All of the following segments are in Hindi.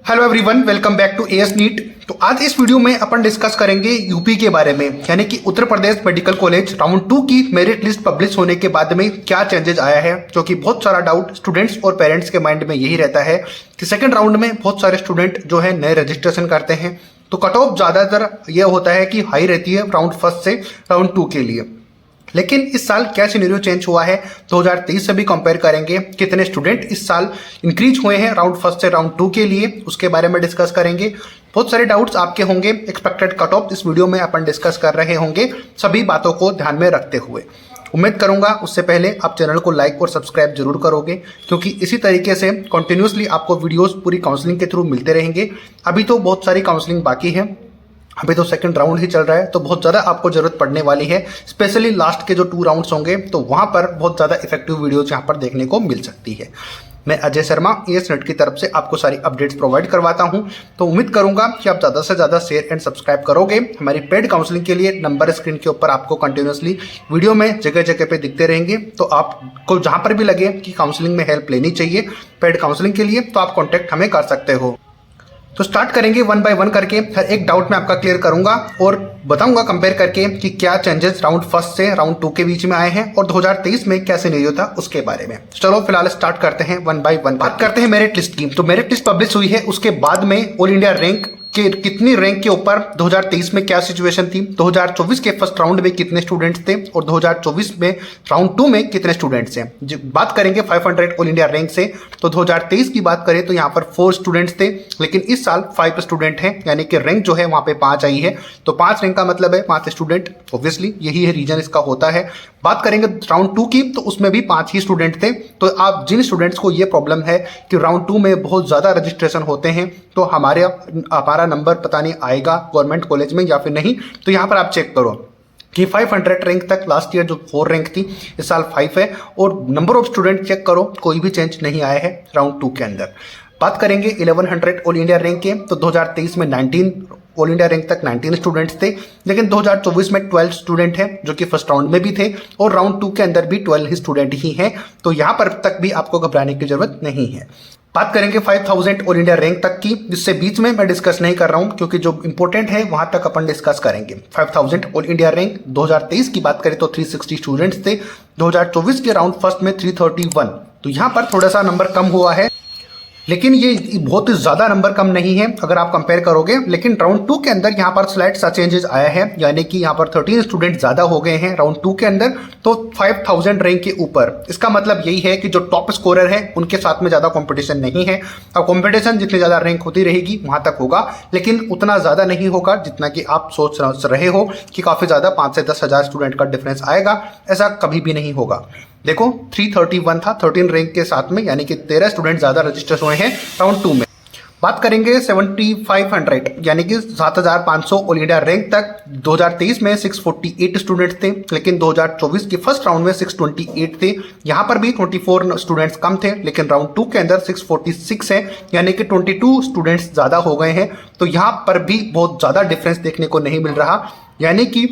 Hello everyone, welcome back to AS NEET. तो आज इस वीडियो में अपन डिस्कस करेंगे यूपी के बारे में, यानी कि Uttar Pradesh medical college round 2 की मेरिट लिस्ट पब्लिश होने के बाद में क्या चेंजेस आया है। क्योंकि बहुत सारा डाउट स्टूडेंट्स और पेरेंट्स के माइंड में यही रहता है कि सेकंड राउंड में बहुत सारे स्टूडेंट जो है नए रजिस्ट्रेशन करते हैं, तो कट ऑफ ज़्यादातर यह होता है कि हाई रहती है राउंड फर्स्ट से राउंड 2 के लिए। लेकिन इस साल क्या सिनेरियो चेंज हुआ है 2023 से भी कंपेयर करेंगे, कितने स्टूडेंट इस साल इंक्रीज हुए हैं राउंड फर्स्ट से राउंड 2 के लिए, उसके बारे में डिस्कस करेंगे। बहुत सारे डाउट्स आपके होंगे, एक्सपेक्टेड कट ऑफ इस वीडियो में अपन डिस्कस कर रहे होंगे, सभी बातों को ध्यान में रखते हुए। उम्मीद करूंगा उससे पहले आप चैनल को लाइक और सब्सक्राइब जरूर करोगे, क्योंकि इसी तरीके से कंटिन्यूसली आपको वीडियोस पूरी काउंसलिंग के थ्रू मिलते रहेंगे। अभी तो बहुत सारी काउंसलिंग बाकी है, अभी तो सेकंड राउंड ही चल रहा है, तो बहुत ज़्यादा आपको जरूरत पड़ने वाली है। स्पेशली लास्ट के जो 2 राउंड्स होंगे तो वहाँ पर बहुत ज़्यादा इफेक्टिव वीडियोज यहाँ पर देखने को मिल सकती है। मैं अजय शर्मा एएस नीट की तरफ से आपको सारी अपडेट्स प्रोवाइड करवाता हूँ, तो उम्मीद करूंगा कि आप ज़्यादा से ज़्यादा शेयर एंड सब्सक्राइब करोगे। हमारी पेड काउंसलिंग के लिए नंबर स्क्रीन के ऊपर आपको कंटिन्यूसली वीडियो में जगह जगह पे दिखते रहेंगे, तो आपको जहाँ पर भी लगे कि काउंसलिंग में हेल्प लेनी चाहिए पेड काउंसलिंग के लिए, तो आप कॉन्टैक्ट हमें कर सकते हो। तो स्टार्ट करेंगे 1 बाय 1 करके, हर एक डाउट मैं आपका क्लियर करूंगा और बताऊंगा कंपेयर करके कि क्या चेंजेस राउंड फर्स्ट से राउंड 2 के बीच में आए हैं और 2023 में क्या सिनेरियो था उसके बारे में। चलो फिलहाल स्टार्ट करते हैं 1 बाय 1। बात करते हैं मेरिट लिस्ट की। तो मेरिट लिस्ट पब्लिश हुई है, उसके बाद में ऑल इंडिया रैंक कि कितनी रैंक के ऊपर 2023 में क्या सिचुएशन थी, 2024 के फर्स्ट राउंड में कितने स्टूडेंट्स थे और 2024 में राउंड 2 में कितने स्टूडेंट्स हैं। बात करेंगे 500 ऑल इंडिया रैंक से, तो 2023 की बात करें तो यहाँ पर 4 स्टूडेंट्स थे, लेकिन इस साल 5 स्टूडेंट हैं, यानी कि रैंक जो है वहाँ पे 5 आई है। तो 5 रैंक का मतलब है 5 स्टूडेंट, ऑब्वियसली यही है रीजन इसका होता है। बात करेंगे राउंड 2 की, तो उसमें भी 5 ही स्टूडेंट थे। तो आप जिन स्टूडेंट्स को ये प्रॉब्लम है कि राउंड 2 में बहुत ज़्यादा रजिस्ट्रेशन होते हैं, तो हमारा नंबर पता नहीं आएगा गवर्नमेंट कॉलेज में या फिर नहीं, तो यहाँ पर आप चेक करो कि 500 रैंक तक लास्ट ईयर जो 4 रैंक थी इस साल 5 है, और नंबर ऑफ स्टूडेंट चेक करो कोई भी चेंज नहीं आया है राउंड 2 के अंदर। बात करेंगे 1100 ऑल इंडिया रैंक के, तो 2023 में 19 ऑल इंडिया रैंक तक 19 स्टूडेंट्स थे, लेकिन 2024 में 12 स्टूडेंट हैं जो कि फर्स्ट राउंड में भी थे और राउंड 2 के अंदर भी 12 ही स्टूडेंट ही हैं, तो यहाँ पर तक भी आपको घबराने की जरूरत नहीं है। बात करेंगे 5000 ऑल इंडिया रैंक तक की, जिससे बीच में मैं डिस्कस नहीं कर रहा हूं, क्योंकि जो इंपॉर्टेंट है वहां तक अपन डिस्कस करेंगे। 5000 ऑल इंडिया रैंक 2023 की बात करें तो 360 स्टूडेंट्स थे, 2024 के राउंड फर्स्ट में 331, तो यहां पर थोड़ा सा नंबर कम हुआ है, लेकिन ये बहुत ज़्यादा नंबर कम नहीं है अगर आप कंपेयर करोगे। लेकिन राउंड 2 के अंदर यहाँ पर स्लाइड सा चेंजेस आया है, यानी कि यहाँ पर 13 स्टूडेंट ज़्यादा हो गए हैं राउंड 2 के अंदर, तो 5000 रैंक के ऊपर। इसका मतलब यही है कि जो टॉप स्कोरर है उनके साथ में ज़्यादा कंपटीशन नहीं है। अब कंपटीशन जितनी ज़्यादा रैंक होती रहेगी वहाँ तक होगा, लेकिन उतना ज़्यादा नहीं होगा जितना कि आप सोच रहे हो कि काफ़ी ज़्यादा 5 से 10 हज़ार स्टूडेंट का डिफरेंस आएगा, ऐसा कभी भी नहीं होगा। देखो 331 था 13 रैंक के साथ में, यानी कि 13 स्टूडेंट ज़्यादा रजिस्टर हुए हैं राउंड 2 में। बात करेंगे 7500, यानी कि 7500 ऑल इंडिया रैंक तक 2023 में 648 स्टूडेंट्स थे, लेकिन 2024 के फर्स्ट राउंड में 628 थे। यहाँ पर भी 24 स्टूडेंट्स कम थे, लेकिन राउंड 2 के अंदर 646 है, यानी कि 22 स्टूडेंट्स ज़्यादा हो गए हैं। तो यहाँ पर भी बहुत ज़्यादा डिफरेंस देखने को नहीं मिल रहा, यानी कि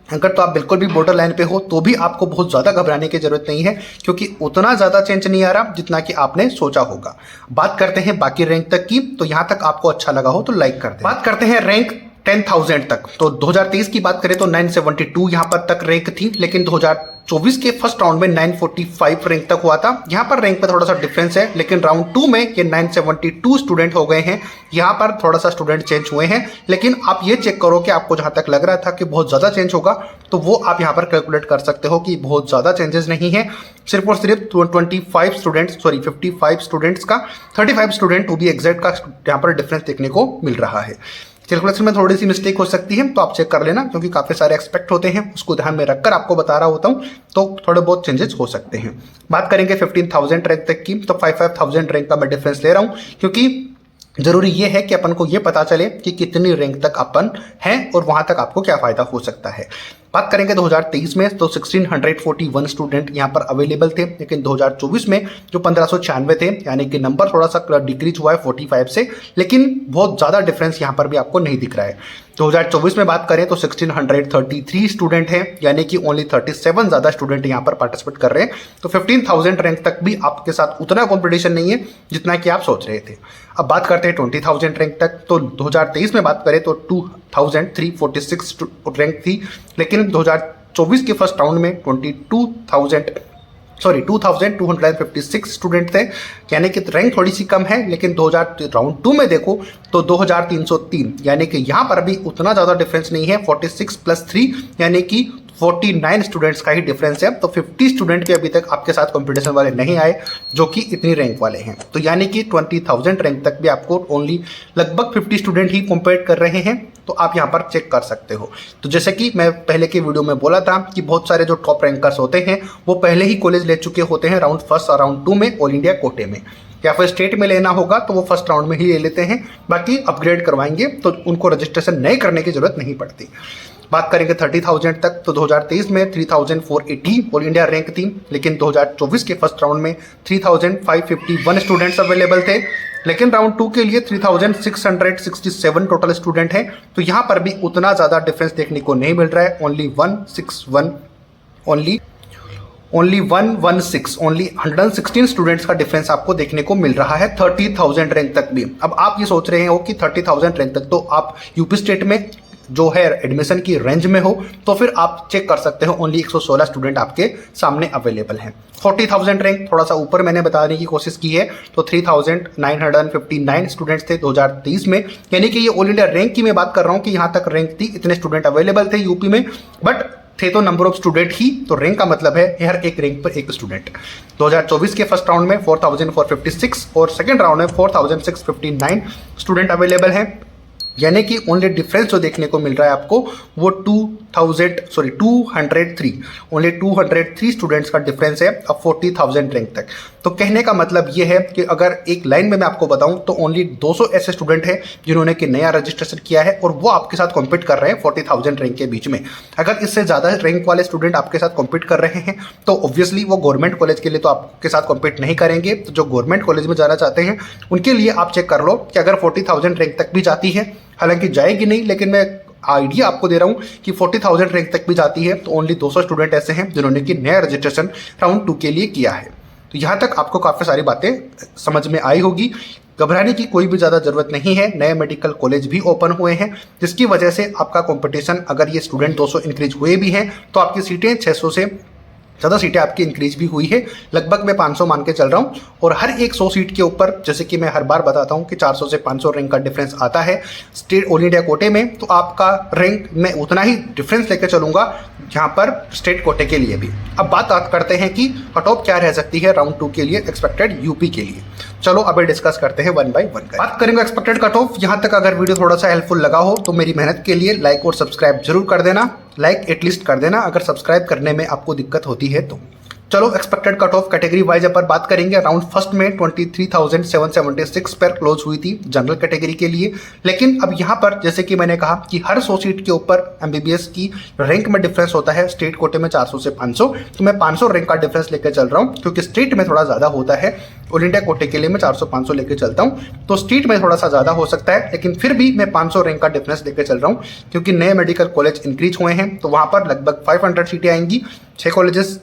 अगर तो आप बिल्कुल भी बॉर्डर लाइन पे हो तो भी आपको बहुत ज़्यादा घबराने की जरूरत नहीं है, क्योंकि उतना ज़्यादा चेंज नहीं आ रहा जितना कि आपने सोचा होगा। बात करते हैं बाकी रैंक तक की, तो यहाँ तक आपको अच्छा लगा हो तो लाइक कर दें। बात करते हैं रैंक 10,000 तक, तो 2023 की बात करें तो 972 यहाँ पर तक रैंक थी, लेकिन 2024 के फर्स्ट राउंड में 945 रैंक तक हुआ था। यहाँ पर रैंक पे थोड़ा सा डिफरेंस है, लेकिन राउंड 2 में ये 972 स्टूडेंट हो गए हैं। यहाँ पर थोड़ा सा स्टूडेंट चेंज हुए हैं, लेकिन आप ये चेक करो कि आपको जहाँ तक लग रहा था कि बहुत ज़्यादा चेंज होगा, तो वो आप यहाँ पर कैलकुलेट कर सकते हो कि बहुत ज़्यादा चेंजेस नहीं है। सिर्फ और सिर्फ 55 स्टूडेंट्स का 35 स्टूडेंट टू बी एग्जैक्ट का यहाँ पर डिफरेंस देखने को मिल रहा है। कैलकुलेशन में थोड़ी सी मिस्टेक हो सकती है, तो आप चेक कर लेना, क्योंकि काफ़ी सारे एक्सपेक्ट होते हैं, उसको ध्यान में रखकर आपको बता रहा होता हूँ, तो थोड़े बहुत चेंजेस हो सकते हैं। बात करेंगे 15,000 रैंक तक की, तो 5,000 रैंक का मैं डिफरेंस ले रहा हूँ, क्योंकि जरूरी ये है कि अपन को ये पता चले कि कितनी रैंक तक अपन हैं और वहां तक आपको क्या फायदा हो सकता है। बात करेंगे 2023 में, तो 1641 स्टूडेंट यहाँ पर अवेलेबल थे, लेकिन 2024 में जो 1596 थे, यानी कि नंबर थोड़ा सा डिक्रीज हुआ है 45 से, लेकिन बहुत ज़्यादा डिफरेंस यहाँ पर भी आपको नहीं दिख रहा है। 2024 में बात करें तो 1633 स्टूडेंट हैं, यानी कि ओनली 37 ज़्यादा स्टूडेंट यहाँ पर पार्टिसिपेट कर रहे हैं। तो 15,000 रैंक तक भी आपके साथ उतना कंपटीशन नहीं है जितना कि आप सोच रहे थे। अब बात करते हैं 20,000 रैंक तक। तो 2023 में बात करें तो 2346 रैंक थी, लेकिन 2024 के फर्स्ट राउंड में 2256 स्टूडेंट थे, यानी कि रैंक थोड़ी सी कम है। लेकिन राउंड 2 में देखो तो 2303, यानी कि यहाँ पर भी उतना ज़्यादा डिफरेंस नहीं है। 46 + 3 यानी कि 49 स्टूडेंट्स का ही डिफरेंस है। तो 50 स्टूडेंट भी अभी तक आपके साथ कंपटीशन वाले नहीं आए जो कि इतनी रैंक वाले हैं। तो यानी कि 20,000 रैंक तक भी आपको ओनली लगभग 50 स्टूडेंट ही कॉम्पीट कर रहे हैं। तो आप यहाँ पर चेक कर सकते हो। तो जैसे कि मैं पहले के वीडियो में बोला था कि बहुत सारे जो टॉप रैंकर्स होते हैं वो पहले ही कॉलेज ले चुके होते हैं राउंड 1 और राउंड 2 में ऑल इंडिया कोटे में, या फिर स्टेट में लेना होगा तो वो फर्स्ट राउंड में ही ले लेते हैं। बाकी अपग्रेड करवाएंगे तो उनको रजिस्ट्रेशन नए करने की जरूरत नहीं पड़ती। बात करेंगे 30,000 तक तो 2023 में 3,480 ऑल इंडिया रैंक थी, लेकिन 2024 के फर्स्ट राउंड में 3,551 स्टूडेंट्स अवेलेबल थे। लेकिन राउंड 2 के लिए 3,667 टोटल स्टूडेंट हैं। तो यहाँ पर भी उतना ज़्यादा डिफरेंस देखने को नहीं मिल रहा है। ओनली 116 स्टूडेंट्स का डिफरेंस आपको देखने को मिल रहा है 30,000 रैंक तक भी। अब आप ये सोच रहे हो कि 30,000 रैंक तक तो आप यूपी स्टेट में जो है एडमिशन की रेंज में हो, तो फिर आप चेक कर सकते हो ओनली 116 स्टूडेंट आपके सामने अवेलेबल हैं। 40,000 रैंक थोड़ा सा ऊपर मैंने बताने की कोशिश की है, तो 3,959 स्टूडेंट्स थे 2023 में, यानी कि ये ऑल इंडिया रैंक की मैं बात कर रहा हूँ कि यहाँ तक रैंक थी, इतने स्टूडेंट अवेलेबल थे यूपी में, बट थे तो नंबर ऑफ स्टूडेंट ही, तो रैंक का मतलब है हर एक रैंक पर एक स्टूडेंट। 2024 के फर्स्ट राउंड में 4,456 और सेकेंड राउंड में 4,659 स्टूडेंट अवेलेबल हैं, यानी कि ओनली डिफरेंस जो देखने को मिल रहा है आपको वो 203 ओनली 203 स्टूडेंट्स का डिफरेंस है अब 40,000 रैंक तक। तो कहने का मतलब ये है कि अगर एक लाइन में मैं आपको बताऊं तो ओनली 200 ऐसे स्टूडेंट हैं जिन्होंने कि नया रजिस्ट्रेशन किया है और वो आपके साथ कॉम्पीट कर रहे हैं 40,000 रैंक के बीच में। अगर इससे ज़्यादा रैंक वाले स्टूडेंट आपके साथ कॉम्पीट कर रहे हैं तो ऑब्वियसली वो गवर्नमेंट कॉलेज के लिए तो आपके साथ कॉम्पीट नहीं करेंगे। तो जो गवर्नमेंट कॉलेज में जाना चाहते हैं उनके लिए आप चेक कर लो कि अगर 40,000 रैंक तक भी जाती है, हालांकि जाएगी नहीं, लेकिन मैं आइडिया आपको दे रहा हूं कि 40,000 रैंक तक भी जाती है तो ओनली 200 स्टूडेंट ऐसे हैं जिन्होंने कि नया रजिस्ट्रेशन राउंड 2 के लिए किया है। तो यहाँ तक आपको काफ़ी सारी बातें समझ में आई होगी। घबराने की कोई भी ज़्यादा ज़रूरत नहीं है। नए मेडिकल कॉलेज भी ओपन हुए हैं जिसकी वजह से आपका कंपटीशन, अगर ये स्टूडेंट 200 इंक्रीज हुए भी हैं तो आपकी सीटें 600 से ज़्यादा सीटें आपकी इंक्रीज भी हुई है। लगभग मैं 500 मान के चल रहा हूँ, और हर एक 100 सीट के ऊपर, जैसे कि मैं हर बार बताता हूँ कि 400 से 500 रैंक का डिफरेंस आता है स्टेट ऑल इंडिया कोटे में, तो आपका रैंक मैं उतना ही डिफरेंस लेकर चलूँगा यहाँ पर स्टेट कोटे के लिए भी। अब बात करते हैं कि कट ऑफ क्या रह सकती है राउंड 2 के लिए एक्सपेक्टेड यूपी के लिए। चलो अभी डिस्कस करते हैं वन बाय वन। बात करेंगे एक्सपेक्टेड कट ऑफ। यहाँ तक अगर वीडियो थोड़ा सा हेल्पफुल लगा हो तो मेरी मेहनत के लिए लाइक और सब्सक्राइब जरूर कर देना। लाइक एटलीस्ट कर देना अगर सब्सक्राइब करने में आपको दिक्कत होती है तो। चलो expected cut off category wise अपन बात करेंगे। राउंड फर्स्ट में 23,776 पर क्लोज हुई थी जनरल कैटेगरी के लिए, लेकिन अब यहाँ पर जैसे कि मैंने कहा कि हर 100 सीट के ऊपर एमबीबीएस की रैंक में डिफरेंस होता है। स्टेट कोटे में 400 से 500, तो मैं 500 रैंक का डिफरेंस लेकर चल रहा हूँ क्योंकि स्टेट में थोड़ा ज़्यादा होता है। ऑल इंडिया कोटे के लिए मैं 400-500 लेकर चलता हूँ, तो स्टेट में थोड़ा सा ज़्यादा हो सकता है, लेकिन फिर भी मैं 500 रैंक का डिफरेंस लेकर चल रहा हूँ क्योंकि नए मेडिकल कॉलेज इंक्रीज हुए हैं तो वहाँ पर लगभग 500 सीटें आएंगी। 6 कॉलेजेस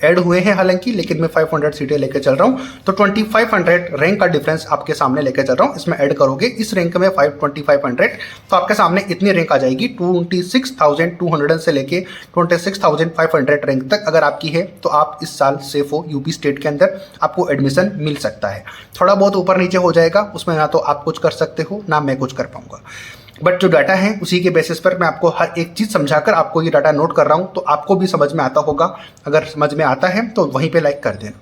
ऐड हुए हैं हालांकि, लेकिन मैं 500 सीटें लेकर चल रहा हूं, तो 2500 रैंक का डिफरेंस आपके सामने लेकर चल रहा हूं। इसमें ऐड करोगे इस रैंक में 2500 तो आपके सामने इतनी रैंक आ जाएगी 26,200 से लेके 26,500 रैंक तक अगर आपकी है तो आप इस साल सेफ हो। यूपी स्टेट के अंदर आपको एडमिशन मिल सकता है। थोड़ा बहुत ऊपर नीचे हो जाएगा, उसमें ना तो आप कुछ कर सकते हो ना मैं कुछ कर पाऊंगा, बट जो डाटा है उसी के बेसिस पर मैं आपको हर एक चीज़ समझाकर आपको ये डाटा नोट कर रहा हूँ, तो आपको भी समझ में आता होगा। अगर समझ में आता है तो वहीं पे लाइक कर देना।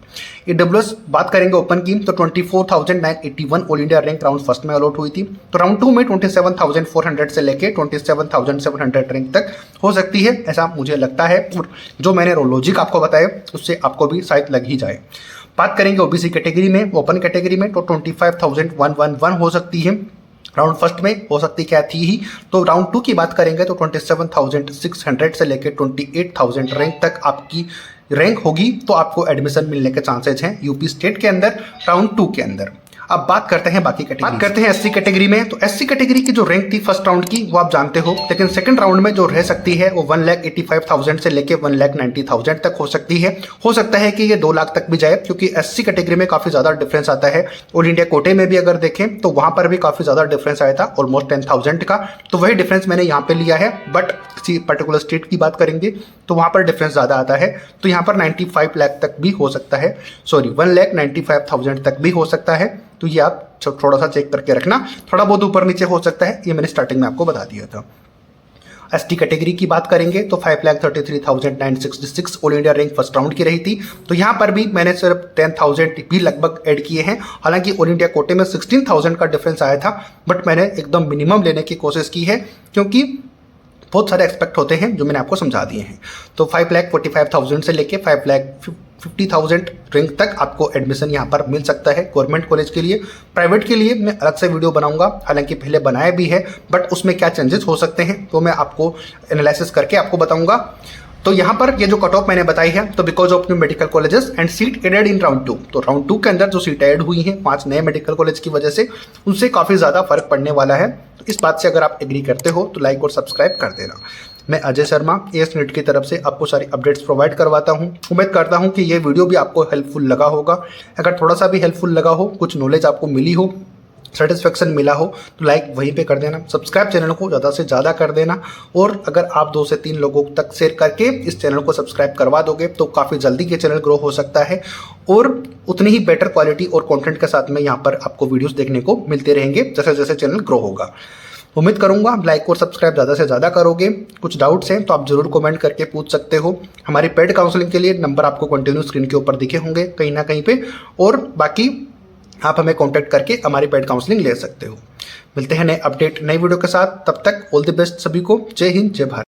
AWS बात करेंगे ओपन की, तो 24,981 all India rank round first में अलॉट हुई थी। तो राउंड 2 में 27,400 से लेके 27,700 रैंक तक हो सकती है, ऐसा मुझे लगता है। और जो मैंने लॉजिक आपको बताया उससे आपको भी शायद लग ही जाए। बात करेंगे ओबीसी कैटेगरी में, ओपन कैटेगरी में, तो 25,111 हो सकती है राउंड फर्स्ट में, हो सकती क्या थी ही। तो राउंड 2 की बात करेंगे तो 27,600 से लेकर 28,000 रैंक तक आपकी रैंक होगी, तो आपको एडमिशन मिलने के चांसेस हैं यूपी स्टेट के अंदर राउंड 2 के अंदर। अब बात करते हैं बाकी कैटेगरी, बात करते हैं एससी कैटेगरी में। तो एससी कैटेगरी की जो रैंक थी फर्स्ट राउंड की वो आप जानते हो, लेकिन सेकंड राउंड में जो रह सकती है वो 1,85,000 से लेके 1,90,000 तक हो सकती है। हो सकता है कि ये 2 लाख तक भी जाए, क्योंकि एससी कैटेगरी में काफी ज्यादा डिफरेंस आता है। ऑल इंडिया कोटे में भी अगर देखें तो वहां पर भी काफी ज्यादा डिफरेंस आया था, ऑलमोस्ट 10,000 का। तो वही डिफरेंस मैंने यहाँ पे लिया है, बट किसी पर्टिकुलर स्टेट की बात करेंगे तो वहां पर डिफरेंस ज्यादा आता है। तो यहाँ पर 95 लाख तक भी हो सकता है, सॉरी 1,95,000 तक भी हो सकता है। तो ये आप थोड़ा सा चेक करके रखना, थोड़ा बहुत ऊपर नीचे हो सकता है, ये मैंने स्टार्टिंग में आपको बता दिया था। एसटी कैटेगरी की बात करेंगे तो 5,33,966 all India rank first round की रही थी। तो यहाँ पर भी मैंने सिर्फ 10,000 भी लगभग ऐड किए हैं। हालांकि ऑल इंडिया कोटे में 16,000 का डिफरेंस आया था, बट मैंने एकदम मिनिमम लेने की कोशिश की है, क्योंकि बहुत सारे एक्सपेक्ट होते हैं जो मैंने आपको समझा दिए हैं। तो 5,45,000 से लेके 5,50,000 रैंक तक आपको एडमिशन यहाँ पर मिल सकता है गवर्नमेंट कॉलेज के लिए। प्राइवेट के लिए मैं अलग से वीडियो बनाऊंगा, हालांकि पहले बनाया भी है, बट उसमें क्या चेंजेस हो सकते हैं तो मैं आपको एनालिसिस करके आपको बताऊंगा। तो यहाँ पर ये जो कट ऑफ मैंने बताई है, तो because of new medical colleges and seat added in round 2, तो राउंड 2 के अंदर जो सीट ऐड हुई हैं 5 नए मेडिकल कॉलेज की वजह से, उनसे काफ़ी ज़्यादा फर्क पड़ने वाला है। तो इस बात से अगर आप एग्री करते हो तो लाइक और सब्सक्राइब कर देना। मैं अजय शर्मा एएस नीट की तरफ से आपको सारी अपडेट्स प्रोवाइड करवाता हूँ। उम्मीद करता हूँ कि ये वीडियो भी आपको हेल्पफुल लगा होगा। अगर थोड़ा सा भी हेल्पफुल लगा हो, कुछ नॉलेज आपको मिली हो, सेटिस्फेक्शन मिला हो, तो लाइक वहीं पे कर देना, सब्सक्राइब चैनल को ज़्यादा से ज़्यादा कर देना। और अगर आप 2 से 3 लोगों तक शेयर करके इस चैनल को सब्सक्राइब करवा दोगे तो काफ़ी जल्दी ये चैनल ग्रो हो सकता है, और उतनी ही बेटर क्वालिटी और कंटेंट के साथ में यहाँ पर आपको वीडियोस देखने को मिलते रहेंगे जैसे जैसे चैनल ग्रो होगा। उम्मीद करूंगा लाइक और सब्सक्राइब ज़्यादा से ज़्यादा करोगे। कुछ डाउट्स हैं तो आप ज़रूर कमेंट करके पूछ सकते हो। हमारी पेड काउंसलिंग के लिए नंबर आपको कंटिन्यू स्क्रीन के ऊपर दिखे होंगे कहीं ना कहीं पे, और बाकी आप हमें कांटेक्ट करके हमारी पेड काउंसलिंग ले सकते हो। मिलते हैं नए अपडेट नई वीडियो के साथ, तब तक ऑल द बेस्ट सभी को। जय हिंद, जय भारत।